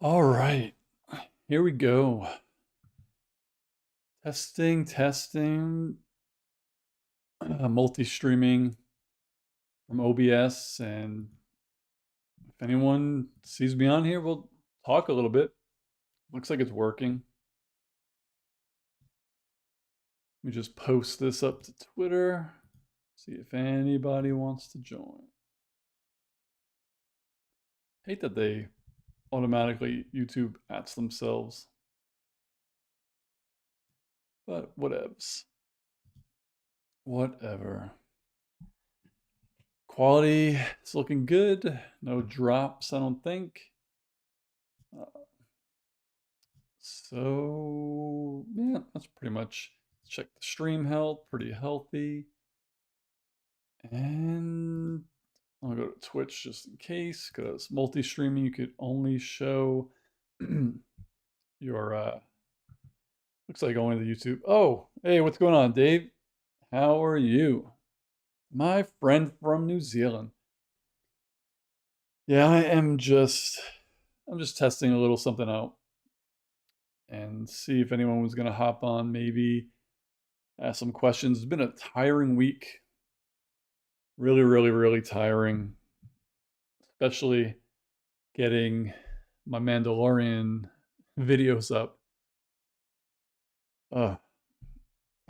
All right, here we go. Testing, multi-streaming from OBS. And if anyone sees me on here, we'll talk a little bit. Looks like it's working. Let me just post this up to Twitter. See if anybody wants to join. Hate that they automatically YouTube ats themselves, but whatevs. Whatever. Quality is looking good. No drops, I don't think. Uh, So, yeah, that's pretty much. Check the stream health, pretty healthy. And I'll go to Twitch just in case, because multi-streaming, you could only show your, looks like only the YouTube. Oh, hey, what's going on, Dave? How are you? My friend from New Zealand. Yeah, I'm just testing a little something out and see if anyone was gonna hop on, maybe ask some questions. It's been a tiring week. Really, really, really tiring, especially getting my Mandalorian videos up. I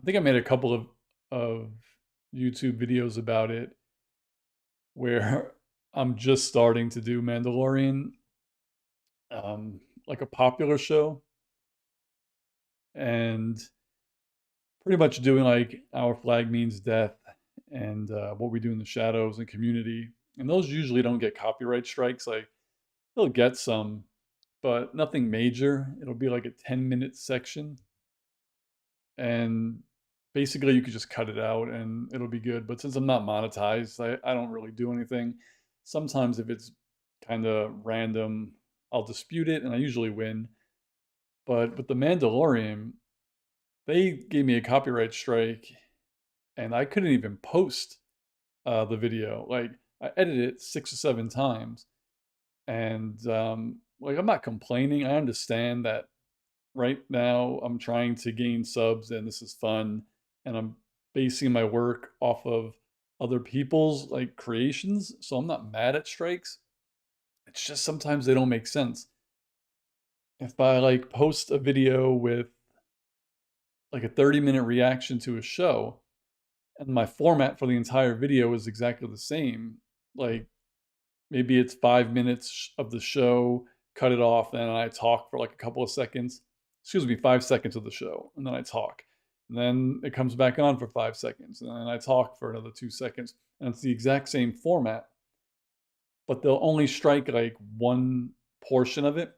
think I made a couple of YouTube videos about it where I'm just starting to do Mandalorian, like a popular show, and pretty much doing like Our Flag Means Death and What We Do in the Shadows and Community. And those usually don't get copyright strikes. Like they'll get some, but nothing major. It'll be like a 10-minute section. And basically, you could just cut it out and it'll be good. But since I'm not monetized, I don't really do anything. Sometimes, if it's kind of random, I'll dispute it and I usually win. But with The Mandalorian, they gave me a copyright strike and I couldn't even post the video. Like, I edited it 6 or 7 times. And like, I'm not complaining. I understand that right now I'm trying to gain subs and this is fun, and I'm basing my work off of other people's like creations, so I'm not mad at strikes. It's just sometimes they don't make sense. If I like post a video with like a 30-minute reaction to a show and my format for the entire video is exactly the same, like maybe it's 5 minutes of the show, cut it off, and I talk for like a couple of seconds. Excuse me, 5 seconds of the show, and then I talk. And then it comes back on for 5 seconds, and then I talk for another 2 seconds. And it's the exact same format, but they'll only strike like one portion of it,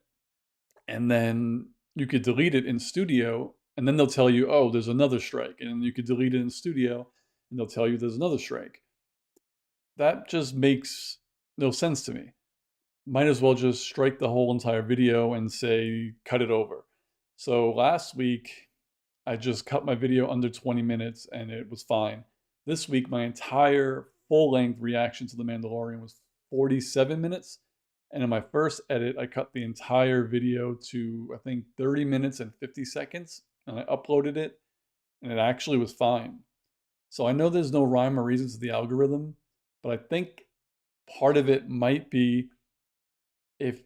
and then you could delete it in studio, and then they'll tell you, oh, there's another strike, and you could delete it in studio, and they'll tell you there's another strike. That just makes no sense to me. Might as well just strike the whole entire video and say cut it over. So last week I just cut my video under 20 minutes and it was fine. This week my entire full-length reaction to The Mandalorian was 47 minutes. And in my first edit, I cut the entire video to I think 30 minutes and 50 seconds and I uploaded it and it actually was fine. So I know there's no rhyme or reason to the algorithm, but I think part of it might be if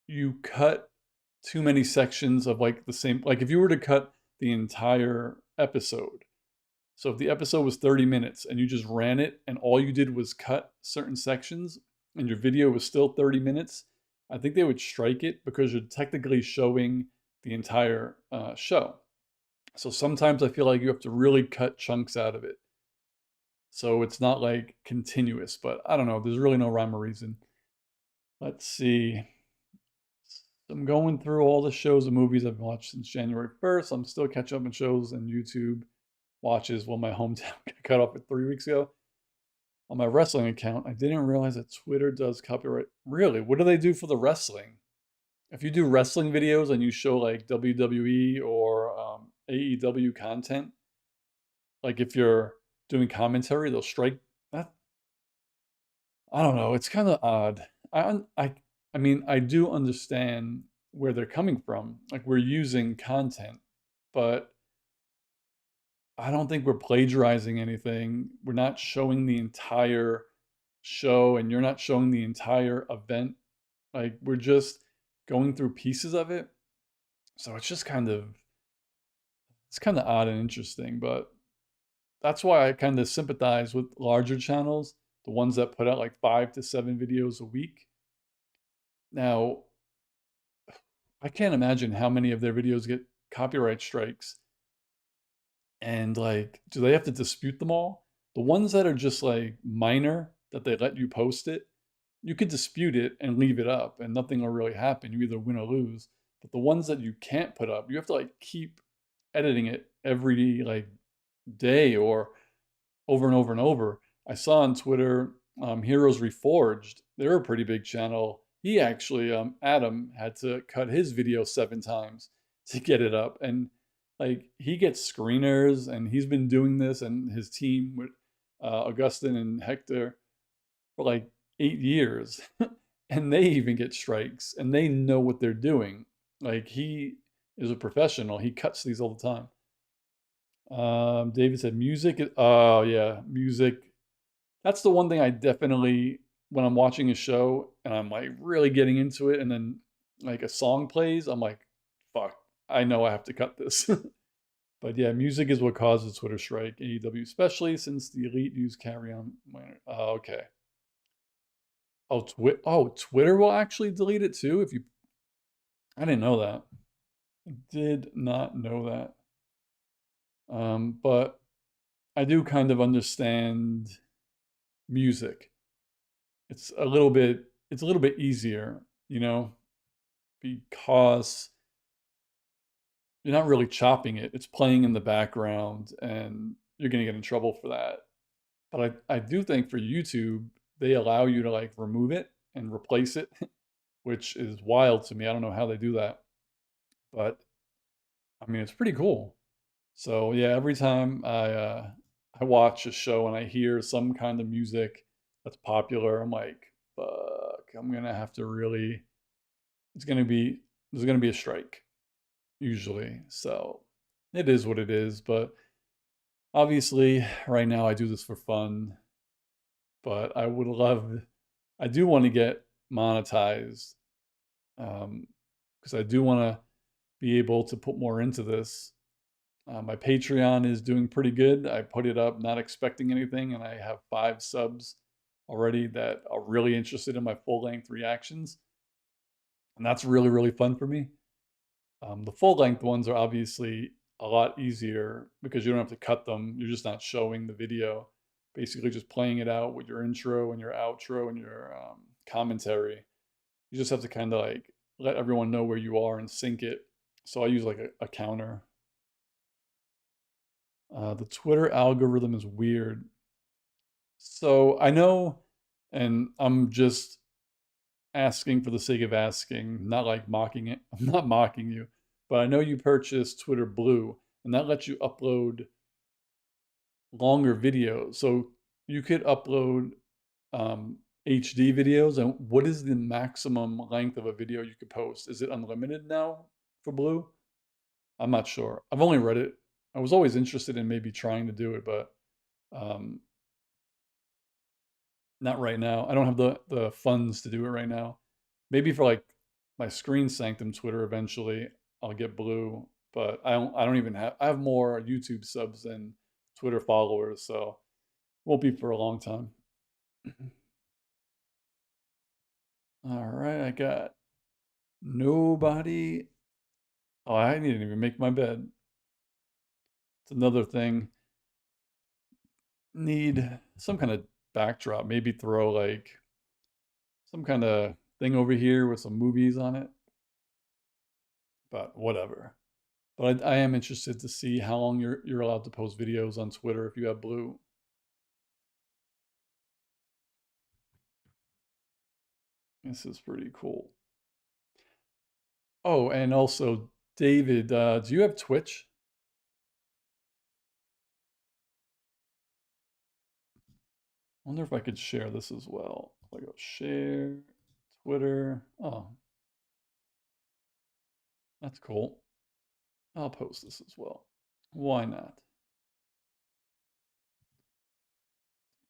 you cut too many sections of like the same, like if you were to cut the entire episode, so if the episode was 30 minutes and you just ran it and all you did was cut certain sections and your video was still 30 minutes, I think they would strike it because you're technically showing the entire show. So sometimes I feel like you have to really cut chunks out of it, so it's not like continuous. But I don't know, there's really no rhyme or reason. Let's see. I'm going through all the shows and movies I've watched since January 1st. I'm still catching up on shows and YouTube watches. Well, my hometown got cut off 3 weeks ago. On my wrestling account, I didn't realize that Twitter does copyright. Really? What do they do for the wrestling? If you do wrestling videos and you show like WWE or AEW content, like if you're doing commentary, they'll strike that. I don't know. It's kind of odd. I mean, I do understand where they're coming from. Like we're using content, but I don't think we're plagiarizing anything. We're not showing the entire show, and you're not showing the entire event. Like we're just going through pieces of it. So it's kind of odd and interesting, but that's why I kind of sympathize with larger channels, the ones that put out like 5 to 7 videos a week. Now, I can't imagine how many of their videos get copyright strikes. And like, do they have to dispute them all? The ones that are just like minor, that they let you post it, you could dispute it and leave it up and nothing will really happen. You either win or lose. But the ones that you can't put up, you have to like keep editing it every like day or over and over and over. I saw on Twitter, Heroes Reforged. They're a pretty big channel. He actually, Adam, had to cut his video 7 times to get it up, and like he gets screeners, and he's been doing this, and his team with Augustin and Hector for like 8 years, and they even get strikes, and they know what they're doing. Like he is a professional. He cuts these all the time. David said music. Oh yeah, music. That's the one thing I definitely, when I'm watching a show and I'm like really getting into it, and then like a song plays, I'm like, fuck, I know I have to cut this. But yeah, music is what causes Twitter strike, AEW, especially since the Elite use carry on. Oh, okay. Oh, Twitter will actually delete it too if you. I didn't know that. I did not know that. But I do kind of understand music. It's a little bit easier, you know, because you're not really chopping it. It's playing in the background and you're gonna get in trouble for that. But I do think for YouTube, they allow you to like remove it and replace it, which is wild to me. I don't know how they do that. But I mean it's pretty cool. So yeah, every time I watch a show and I hear some kind of music that's popular, I'm like, fuck, I'm gonna have to really it's gonna be there's gonna be a strike usually. So it is what it is. But obviously, right now I do this for fun. But I do want to get monetized because I do want to be able to put more into this. My Patreon is doing pretty good. I put it up not expecting anything, and I have 5 subs already that are really interested in my full length reactions. And that's really, really fun for me. The full length ones are obviously a lot easier because you don't have to cut them. You're just not showing the video. Basically, just playing it out with your intro and your outro and your commentary. You just have to kind of like let everyone know where you are and sync it. So I use like a counter. The Twitter algorithm is weird. So I know, and I'm just asking for the sake of asking, not like mocking it. I'm not mocking you, but I know you purchased Twitter Blue, and that lets you upload longer videos. So you could upload HD videos. And what is the maximum length of a video you could post? Is it unlimited now for Blue? I'm not sure. I've only read it. I was always interested in maybe trying to do it, but um, not right now. I don't have the funds to do it right now. Maybe for like my Screen Sanctum Twitter eventually I'll get Blue, but I don't even have I have more YouTube subs than Twitter followers, so won't be for a long time. All right, I got nobody. Oh, I didn't even make my bed. It's another thing. Need some kind of backdrop. Maybe throw like some kind of thing over here with some movies on it. But whatever. But I am interested to see how long you're allowed to post videos on Twitter if you have Blue. This is pretty cool. Oh, and also, David, do you have Twitch? I wonder if I could share this as well. If I go share, Twitter. Oh, That's cool. I'll post this as well. Why not?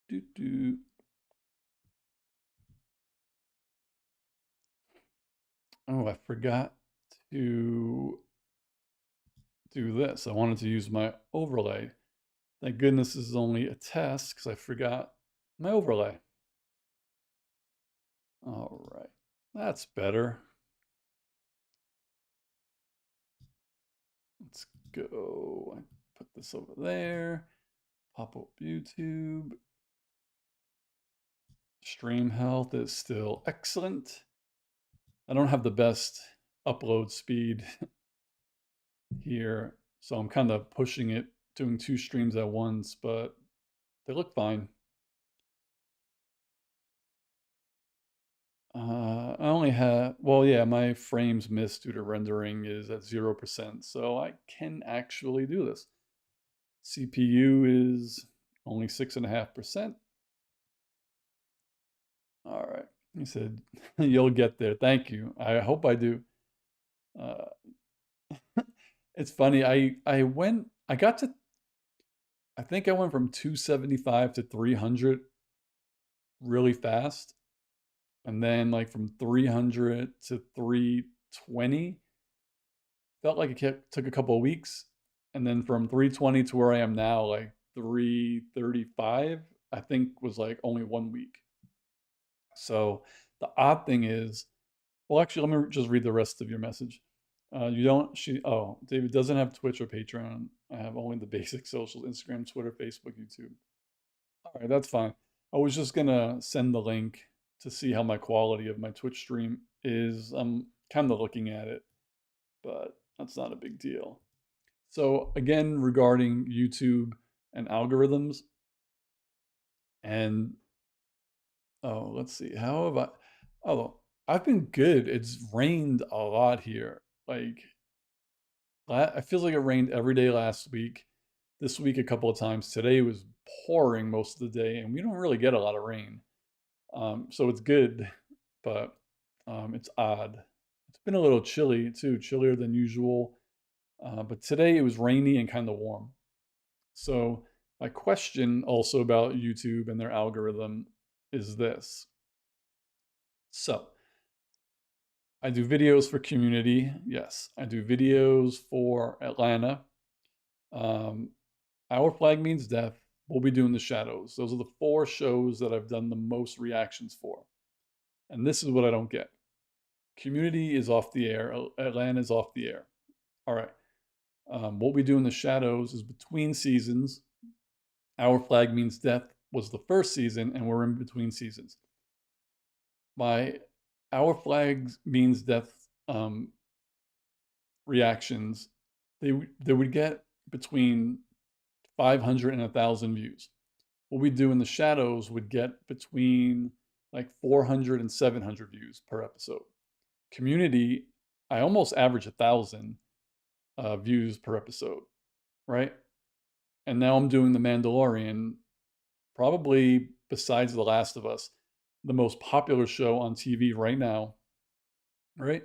Do do. Oh, I forgot to do this. I wanted to use my overlay. Thank goodness this is only a test because I forgot my overlay. All right, that's better. Let's go. I put this over there. Pop up YouTube. Stream health is still excellent. I don't have the best upload speed here, so I'm kind of pushing it, doing 2 streams at once, but they look fine. I only have, well, yeah, my frames missed due to rendering is at 0%, so I can actually do this. CPU is only 6.5%. All right, he said, you'll get there. Thank you. I hope I do. Uh, it's funny. I got to, I think I went from 275 to 300 really fast. And then like from 300 to 320, felt like took a couple of weeks. And then from 320 to where I am now, like 335, I think was like only 1 week. So the odd thing is, well, actually, let me just read the rest of your message. You don't, oh, David doesn't have Twitch or Patreon. I have only the basic socials, Instagram, Twitter, Facebook, YouTube. All right, that's fine. I was just gonna send the link to see how my quality of my Twitch stream is. I'm kind of looking at it, but that's not a big deal. So again, regarding YouTube and algorithms, and oh, let's see, how have I? Oh, I've been good. It's rained a lot here. Like, I feels like it rained every day last week. This week a couple of times. Today was pouring most of the day, and we don't really get a lot of rain. So it's good, but it's odd. It's been a little chilly too, chillier than usual. But today it was rainy and kind of warm. So my question also about YouTube and their algorithm is this. So I do videos for community. Yes, I do videos for Atlanta. Our Flag Means Death. We'll be doing The Shadows. Those are the 4 shows that I've done the most reactions for. And this is what I don't get. Community is off the air. Atlanta is off the air. All right. What we do in The Shadows is between seasons. Our Flag Means Death was the first season, and we're in between seasons. My Our Flag Means Death reactions, they would get between 500 and 1,000 views. What we do in The Shadows would get between like 400 and 700 views per episode. Community, I almost average 1,000 views per episode, right? And now I'm doing The Mandalorian, probably besides The Last of Us, the most popular show on TV right now, right?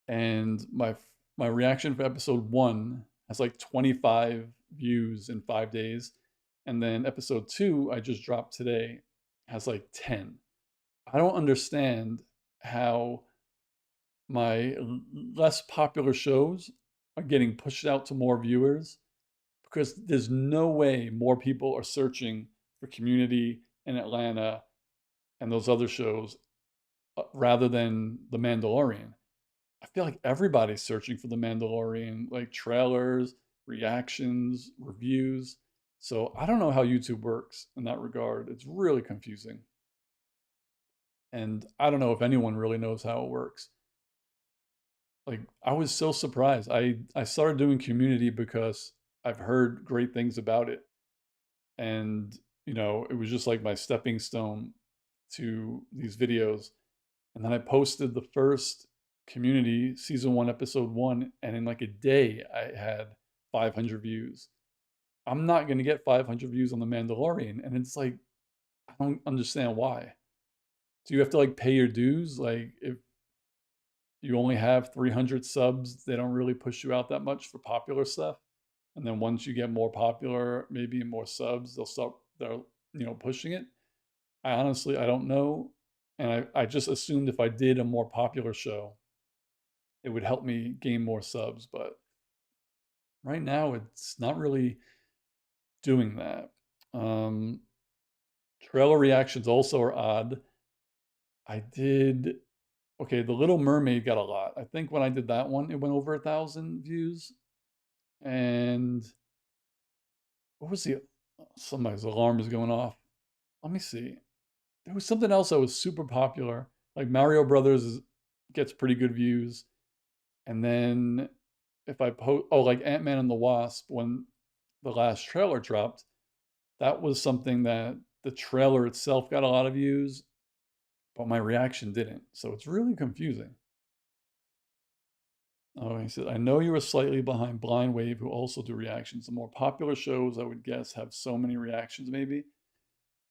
And my reaction for episode 1 has like 25 views in 5 days, and then episode 2 I just dropped today has like 10. I don't understand how my less popular shows are getting pushed out to more viewers, because there's no way more people are searching for Community in Atlanta and those other shows rather than The Mandalorian. I feel like everybody's searching for The Mandalorian, like trailers, reactions, reviews. So I don't know how YouTube works in that regard. It's really confusing. And I don't know if anyone really knows how it works. Like, I was so surprised. I started doing Community because I've heard great things about it. And, it was just like my stepping stone to these videos. And then I posted the first Community season 1, episode 1, and in like a day I had 500 views. I'm not going to get 500 views on The Mandalorian. And it's like, I don't understand why. Do you have to like pay your dues? Like, you only have 300 subs. They don't really push you out that much for popular stuff. And then once you get more popular, maybe more subs, they'll pushing it. I don't know. And I just assumed if I did a more popular show, it would help me gain more subs. But right now, it's not really doing that. Um, Trailer reactions also are odd. I did, okay, The Little Mermaid got a lot. I think when I did that one, it went over 1,000 views. And what was the, somebody's alarm is going off. Let me see. There was something else that was super popular. Like Mario Brothers gets pretty good views. And then if I post, oh, like Ant-Man and the Wasp, when the last trailer dropped, that was something that the trailer itself got a lot of views, but my reaction didn't. So it's really confusing. Oh, he said, I know you were slightly behind Blind Wave, who also do reactions. The more popular shows, I would guess, have so many reactions, maybe.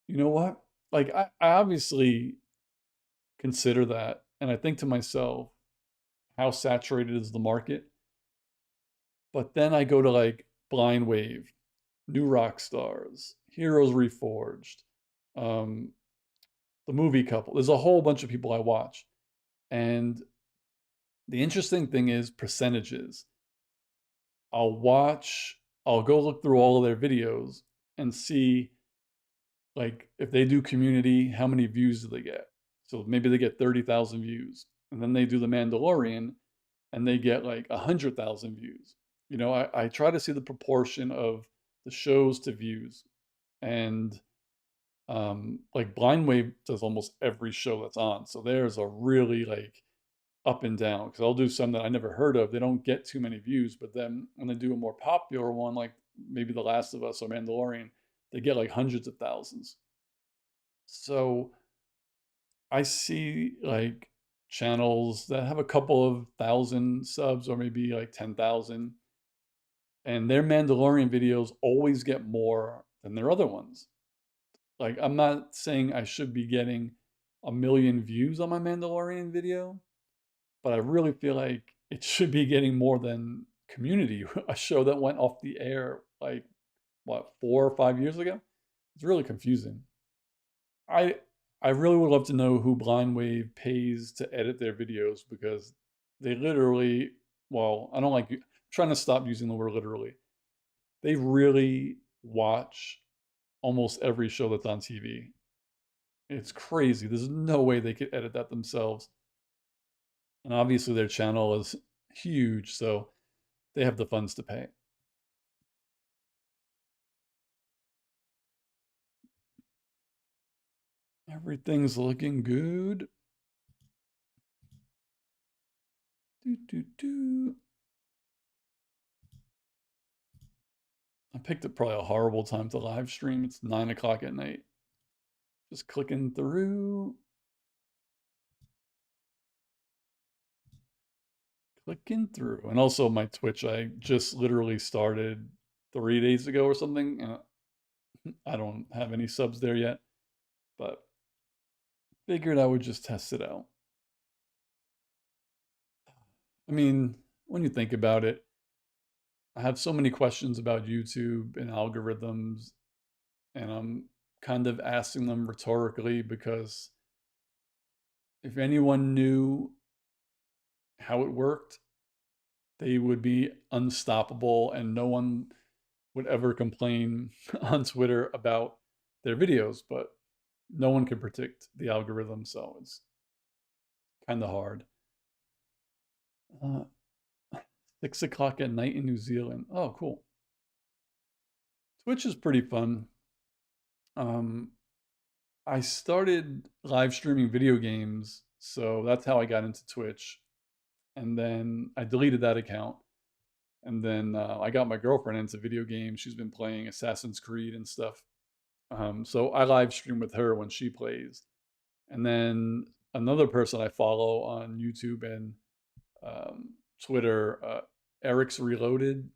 You know what? Like, I obviously consider that. And I think to myself, how saturated is the market? But then I go to like Blind Wave, New Rock Stars, Heroes Reforged, um, the movie couple. There's a whole bunch of people I watch. And the interesting thing is percentages. I'll watch, I'll go look through all of their videos and see like if they do community, how many views do they get? So maybe they get 30,000 views. And then they do the Mandalorian and they get like 100,000 views. I try to see the proportion of the shows to views. And like Blind Wave does almost every show that's on. So there's a really like up and down because I'll do some that I never heard of. They don't get too many views, but then when they do a more popular one, like maybe The Last of Us or Mandalorian, they get like hundreds of thousands. So I see like channels that have a couple of thousand subs or maybe like 10,000, and their Mandalorian videos always get more than their other ones. Like, I'm not saying I should be getting 1 million views on my Mandalorian video, but I really feel like it should be getting more than Community, a show that went off the air like what 4 or 5 years ago. It's really confusing. I I really would love to know who Blind Wave pays to edit their videos because they literally, well, I don't like trying to stop using the word literally. They really watch almost every show that's on TV. It's crazy. There's no way they could edit that themselves. And obviously their channel is huge, so they have the funds to pay. Everything's looking good. Do, do, do. I picked up probably a horrible time to live stream. It's 9 o'clock at night. Just clicking through. Clicking through. And also my Twitch, I just literally started 3 days ago or something. And I don't have any subs there yet. But figured I would just test it out. I mean, when you think about it, I have so many questions about YouTube and algorithms, and I'm kind of asking them rhetorically because if anyone knew how it worked, they would be unstoppable and no one would ever complain on Twitter about their videos, but no one can predict the algorithm, so it's kind of hard. Uh, 6 o'clock at night in New Zealand. Oh, cool. Twitch is pretty fun. Um, I started live streaming video games, so that's how I got into Twitch. And then I deleted that account. And then I got my girlfriend into video games. She's been playing Assassin's Creed and stuff. So I live stream with her when she plays. And then another person I follow on YouTube and Twitter, Eric's Reloaded.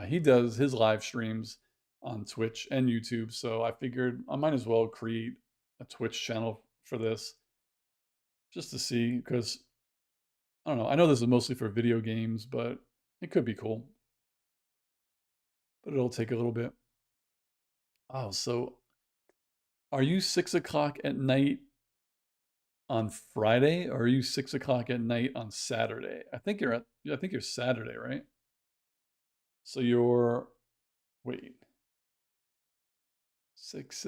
He does his live streams on Twitch and YouTube. So I figured I might as well create a Twitch channel for this just to see because I don't know. I know this is mostly for video games, but it could be cool. But it'll take a little bit. Oh, so are you 6 o'clock at night on Friday, or are you 6 o'clock at night on Saturday? I think you're Saturday, right? So you're wait, six.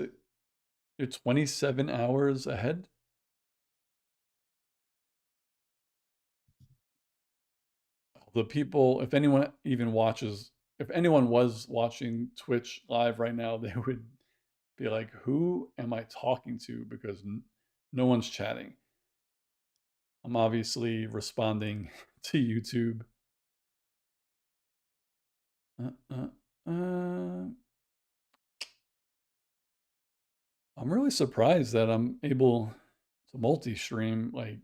You're 27 hours ahead. The people, if anyone even watches, if anyone was watching Twitch live right now, they would be like, "Who am I talking to?" Because no one's chatting. I'm obviously responding to YouTube. Uh, uh, uh. I'm really surprised that I'm able to multi-stream like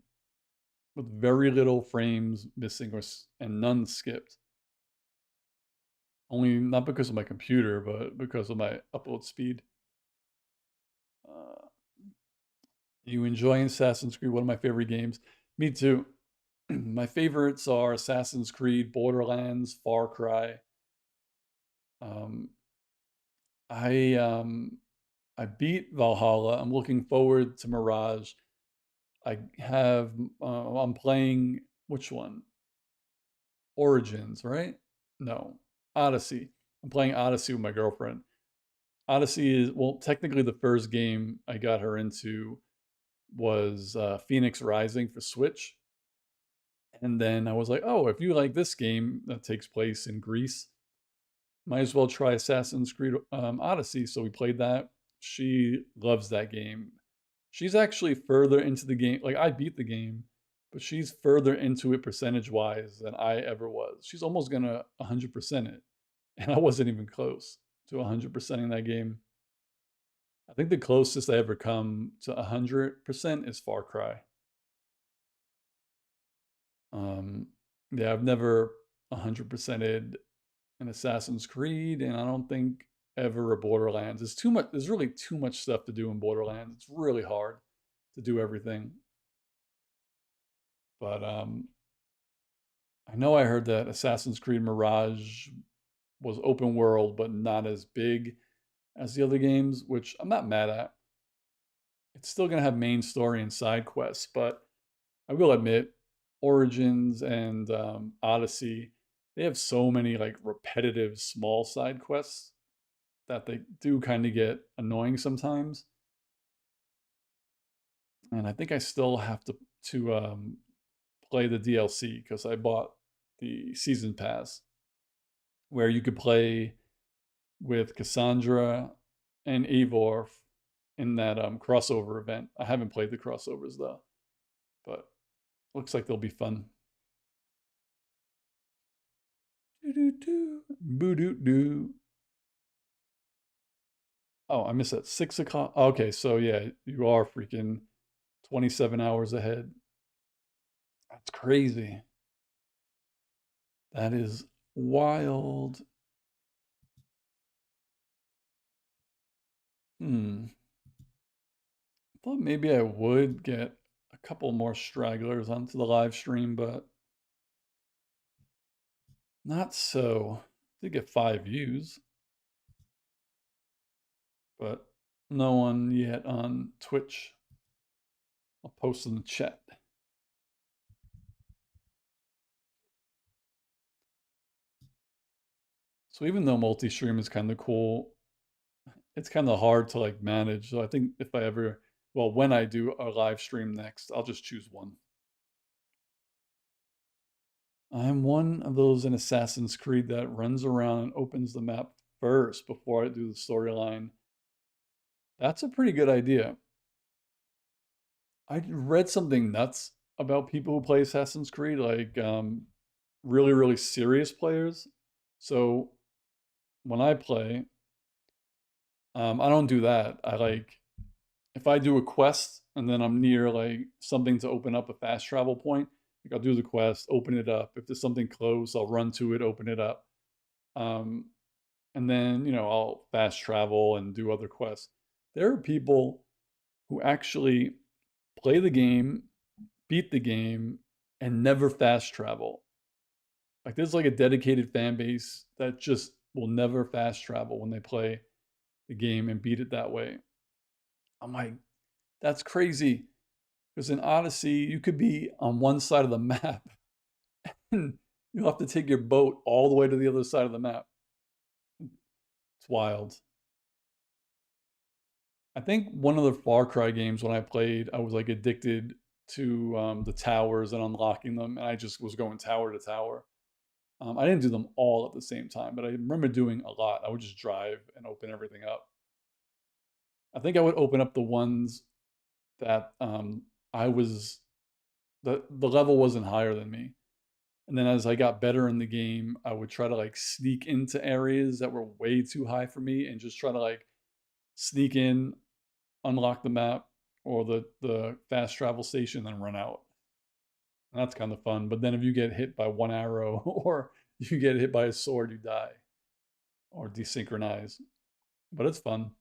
with very little frames missing and none skipped. Only not because of my computer, but because of my upload speed. Uh, you enjoying Assassin's Creed? One of my favorite games. Me too. My favorites are Assassin's Creed, Borderlands, Far Cry. Um, I um, I beat Valhalla. I'm looking forward to Mirage. I have I'm playing which one? Origins, right? No, Odyssey. I'm playing Odyssey with my girlfriend. Odyssey is, well, technically the first game I got her into was Phoenix Rising for Switch. And then I was like, oh, if you like this game that takes place in Greece, might as well try Assassin's Creed Odyssey. So we played that. She loves that game. She's actually further into the game. Like I beat the game, but she's further into it percentage wise than I ever was. She's almost gonna 100% it, and I wasn't even close to 100%ing that game. I think the closest I ever come to 100% is Far Cry. Um, yeah, I've never 100%ed an Assassin's Creed, and I don't think ever a Borderlands. There's too much. There's really too much stuff to do in Borderlands. It's really hard to do everything. But I know I heard that Assassin's Creed Mirage was open world, but not as big as the other games, which I'm not mad at. It's still gonna have main story and side quests, but I will admit, Origins and Odyssey, they have so many like repetitive small side quests that they do kind of get annoying sometimes. And I think I still have to play the DLC because I bought the season pass where you could play with Cassandra and Eivor in that crossover event. I haven't played the crossovers though, but looks like they'll be fun. Do do do, boo doo doo. Oh, I missed that 6 o'clock. Okay, so yeah, you are freaking 27 hours ahead. That's crazy. That is wild. Hmm. I thought maybe I would get a couple more stragglers onto the live stream, but not so. Did get 5 views, but no one yet on Twitch. I'll post in the chat. So even though multi-stream is kind of cool, it's kind of hard to like manage. So I think if I ever, well, when I do a live stream next, I'll just choose one. I'm one of those in Assassin's Creed that runs around and opens the map first before I do the storyline. That's a pretty good idea. I read something nuts about people who play Assassin's Creed, like really, really serious players. So when I play, I don't do that. I like if I do a quest and then I'm near like something to open up a fast travel point, like I'll do the quest, open it up. If there's something close, I'll run to it, open it up. Um, and then, I'll fast travel and do other quests. There are people who actually play the game, beat the game, and never fast travel. Like there's like a dedicated fan base that just will never fast travel when they play the game and beat it that way. I'm like, that's crazy. Because in Odyssey, you could be on one side of the map and you'll have to take your boat all the way to the other side of the map. It's wild. I think one of the Far Cry games when I played, I was like addicted to the towers and unlocking them, and I just was going tower to tower. I didn't do them all at the same time, but I remember doing a lot. I would just drive and open everything up. I think I would open up the ones that I was the level wasn't higher than me. And then as I got better in the game, I would try to like sneak into areas that were way too high for me and just try to like sneak in, unlock the map or the fast travel station, and run out. And that's kind of fun. But then if you get hit by one arrow or you get hit by a sword, you die or desynchronize. But it's fun.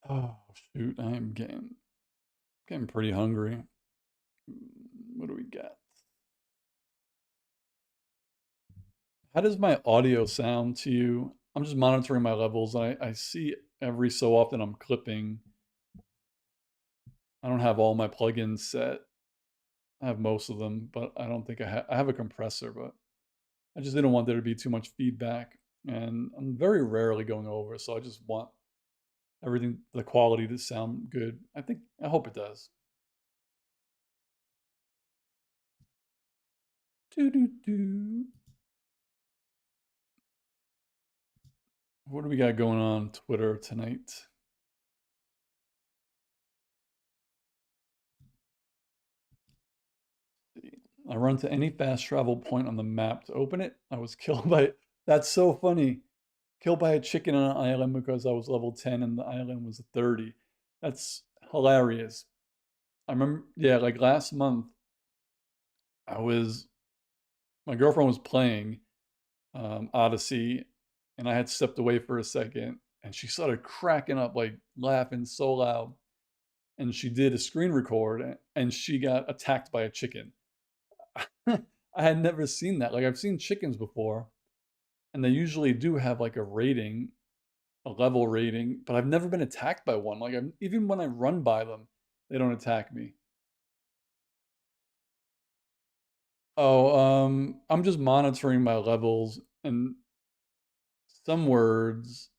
Oh shoot, I am getting pretty hungry. What do we got? How does my audio sound to you? I'm just monitoring my levels. I see every so often I'm clipping. I don't have all my plugins set. I have most of them, but I don't think I have a compressor, but I just didn't want there to be too much feedback. And I'm very rarely going over, so I just want everything, the quality to sound good. I hope it does. Doo doo doo. What do we got going on Twitter tonight? I run to any fast travel point on the map to open it. I was killed by it. That's so funny. Killed by a chicken on an island because I was level 10 and the island was 30. That's hilarious. I remember, yeah, like last month, I was, my girlfriend was playing Odyssey, and I had stepped away for a second, and she started cracking up, like laughing so loud. And she did a screen record, and she got attacked by a chicken. I had never seen that. Like I've seen chickens before, and they usually do have like a rating, a level rating, but I've never been attacked by one. Like even when I run by them, they don't attack me. Oh, I'm just monitoring my levels, and some words,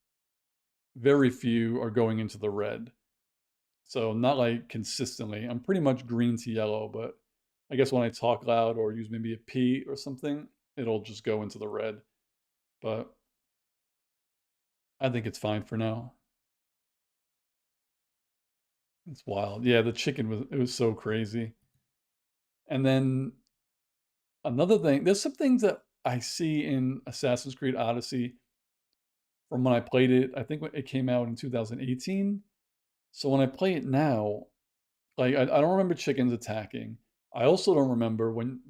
very few are going into the red. So not like consistently. I'm pretty much green to yellow, but I guess when I talk loud or use maybe a P or something, it'll just go into the red. But I think it's fine for now. It's wild. Yeah, the chicken was it was so crazy. And then another thing, there's some things that I see in Assassin's Creed Odyssey from when I played it. I think it came out in 2018. So when I play it now, like I don't remember chickens attacking. I also don't remember when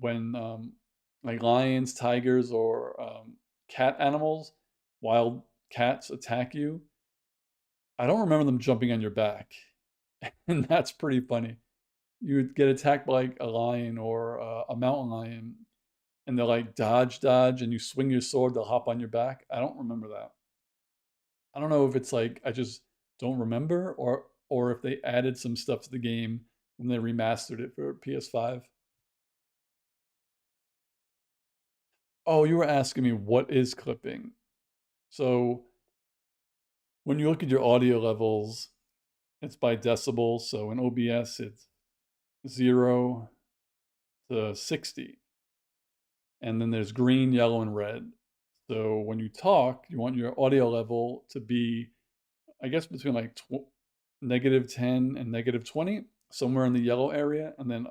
like lions, tigers, or cat animals, wild cats attack you. I don't remember them jumping on your back, and that's pretty funny. You would get attacked by like a lion or a mountain lion, and they're like dodge, dodge, and you swing your sword, they'll hop on your back. I don't remember that. I don't know if it's like I just don't remember or if they added some stuff to the game when they remastered it for PS5. Oh, you were asking me what is clipping. So when you look at your audio levels, it's by decibels. So in OBS, it's 0 to 60. And then there's green, yellow, and red. So when you talk, you want your audio level to be, I guess, between like -10 and -20, somewhere in the yellow area. And then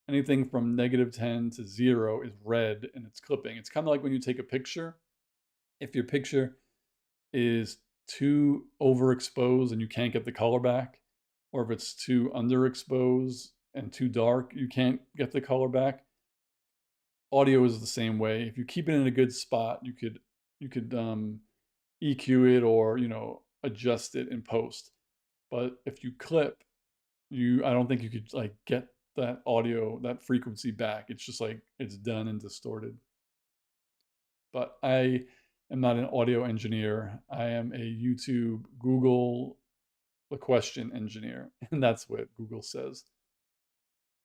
anything from -10 to 0 is red and it's clipping. It's kind of like when you take a picture. If your picture is too overexposed and you can't get the color back, or if it's too underexposed and too dark, you can't get the color back. Audio is the same way. If you keep it in a good spot, you could EQ it or adjust it in post. But if you clip, I don't think you could like get that audio, that frequency back. It's just like it's done and distorted. But I am not an audio engineer. I am a YouTube Google the question engineer, and that's what Google says.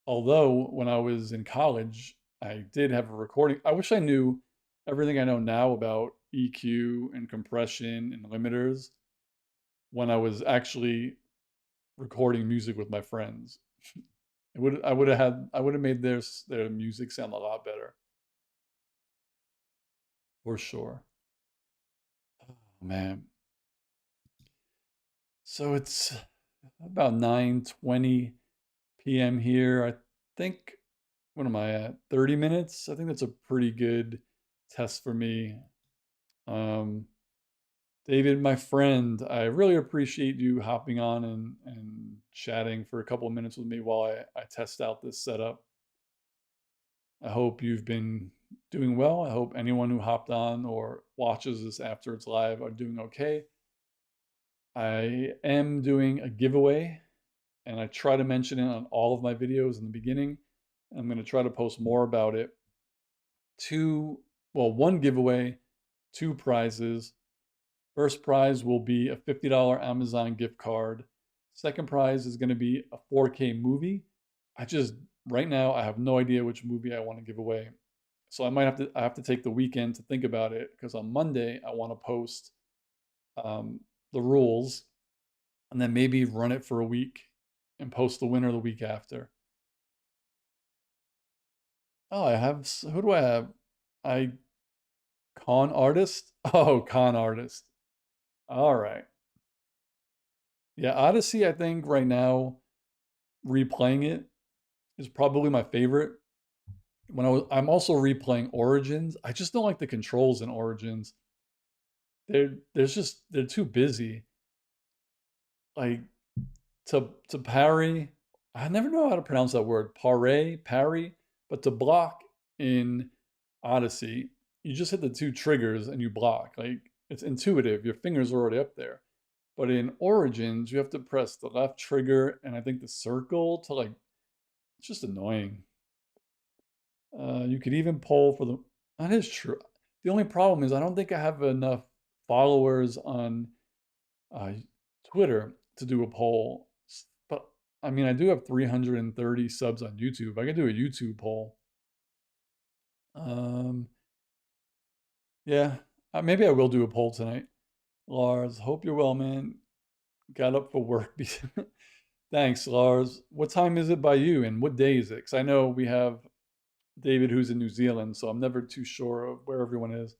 Although when I was in college, I did have a recording. I wish I knew everything I know now about EQ and compression and limiters when I was actually recording music with my friends. I would have made their music sound a lot better, for sure. Oh, man. So it's about 9:20 p.m. here. I think, what am I at? 30 minutes? I think that's a pretty good test for me. Um, David, my friend, I really appreciate you hopping on and chatting for a couple of minutes with me while I test out this setup. I hope you've been doing well. I hope anyone who hopped on or watches this after it's live are doing okay. I am doing a giveaway, and I try to mention it on all of my videos in the beginning. I'm going to try to post more about it. One giveaway, two prizes. First prize will be a $50 Amazon gift card. Second prize is going to be a 4K movie. I just right now I have no idea which movie I want to give away. So I have to take the weekend to think about it because on Monday I want to post um, the rules and then maybe run it for a week and post the winner the week after. Oh, who do I have? I Con artist? Oh, con artist. All right. Yeah, Odyssey, I think right now, replaying it is probably my favorite. I'm also replaying Origins. I just don't like the controls in Origins. They're too busy. Like to parry, I never know how to pronounce that word. Parry, but to block in Odyssey, you just hit the two triggers and you block. Like it's intuitive. Your fingers are already up there. But in Origins, you have to press the left trigger and I think the circle to like, it's just annoying. You could even poll for the, that is true. The only problem is I don't think I have enough followers on uh, Twitter to do a poll. But I mean, I do have 330 subs on YouTube. I can do a YouTube poll. Um, yeah, maybe I will do a poll tonight. Lars, hope you're well, man. Got up for work. Thanks, Lars. What time is it by you, and what day is it? Because I know we have David who's in New Zealand, so I'm never too sure of where everyone is.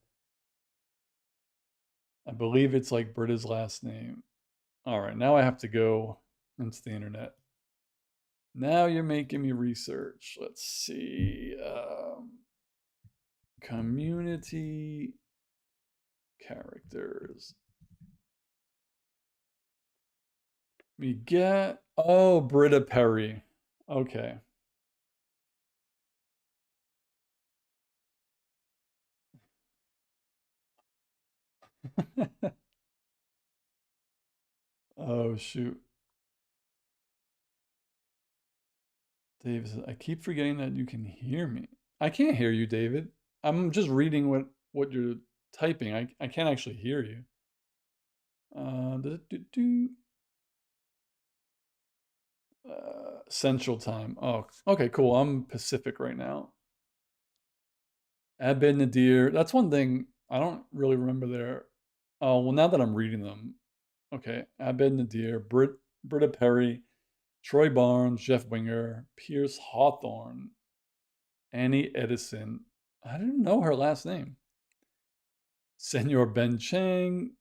I believe it's like Britta's last name. All right, now I have to go into the internet. Now you're making me research. Let's see. Community characters. We get, oh, Britta Perry. Okay. Oh, shoot. David says, I keep forgetting that you can hear me. I can't hear you, David. I'm just reading what you're typing. I can't actually hear you. Central Time. Oh, okay, cool. I'm Pacific right now. Abed Nadir. That's one thing I don't really remember there. Oh, well, now that I'm reading them. Okay. Abed Nadir, Britta Perry, Troy Barnes, Jeff Winger, Pierce Hawthorne, Annie Edison. I didn't know her last name. Senor Ben Chang.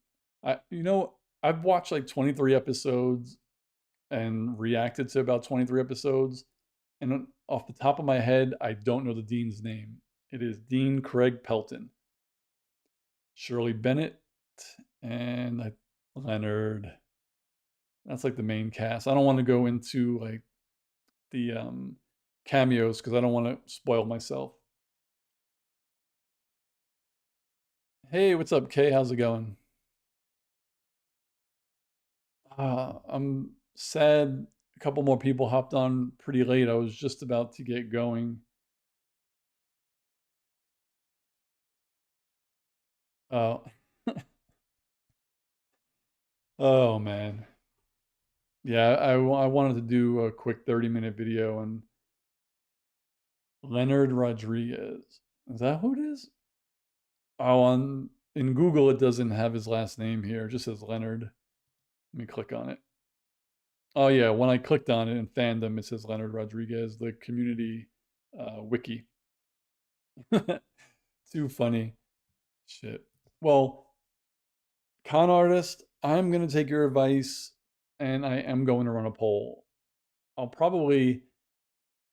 I've watched like 23 episodes and reacted to about 23 episodes. And off the top of my head, I don't know the dean's name. It is Dean Craig Pelton, Shirley Bennett, and Leonard. That's like the main cast. I don't want to go into like the cameos because I don't want to spoil myself. Hey, what's up, Kay? How's it going? I'm sad A couple more people hopped on pretty late. I was just about to get going. Oh, oh man. Yeah, I wanted to do a quick 30-minute video on Leonard Rodriguez. Is that who it is? Oh, on in Google it doesn't have his last name here. It just says Leonard. Let me click on it. Oh yeah, when I clicked on it in fandom, it says Leonard Rodriguez, the community wiki. Too funny. Shit. Well, con artist, I'm gonna take your advice and I am going to run a poll. I'll probably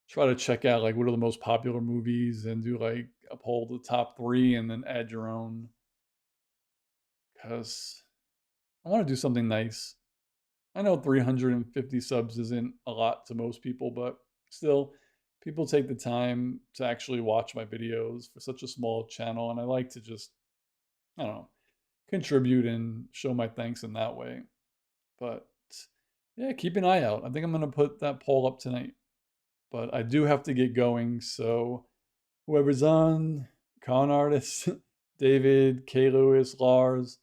try to check out like what are the most popular movies and do like a poll the top three and then add your own because I want to do something nice. I know 350 subs isn't a lot to most people, but still, people take the time to actually watch my videos for such a small channel, and I like to just, I don't know, contribute and show my thanks in that way. But yeah, keep an eye out. I think I'm going to put that poll up tonight, but I do have to get going. So whoever's on, con artists, David, K. Lewis, Lars,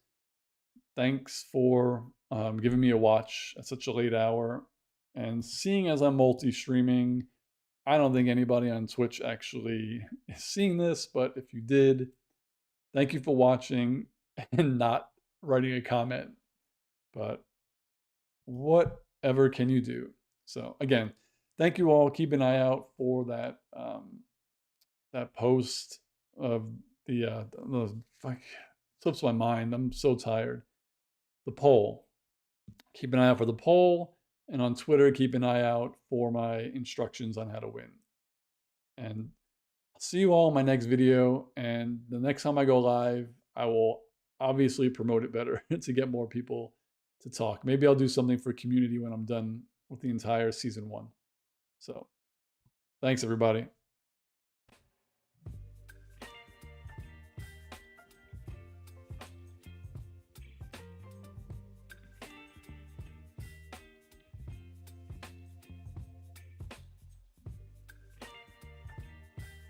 thanks for giving me a watch at such a late hour. And seeing as I'm multi streaming, I don't think anybody on Twitch actually is seeing this, but if you did, thank you for watching and not writing a comment. But whatever can you do? So again, thank you all. Keep an eye out for that that post of the fuck slips my mind. I'm so tired. The poll. Keep an eye out for the poll, and on Twitter, keep an eye out for my instructions on how to win. And I'll see you all in my next video. And the next time I go live, I will obviously promote it better to get more people to talk. Maybe I'll do something for community when I'm done with the entire season 1. So thanks, everybody.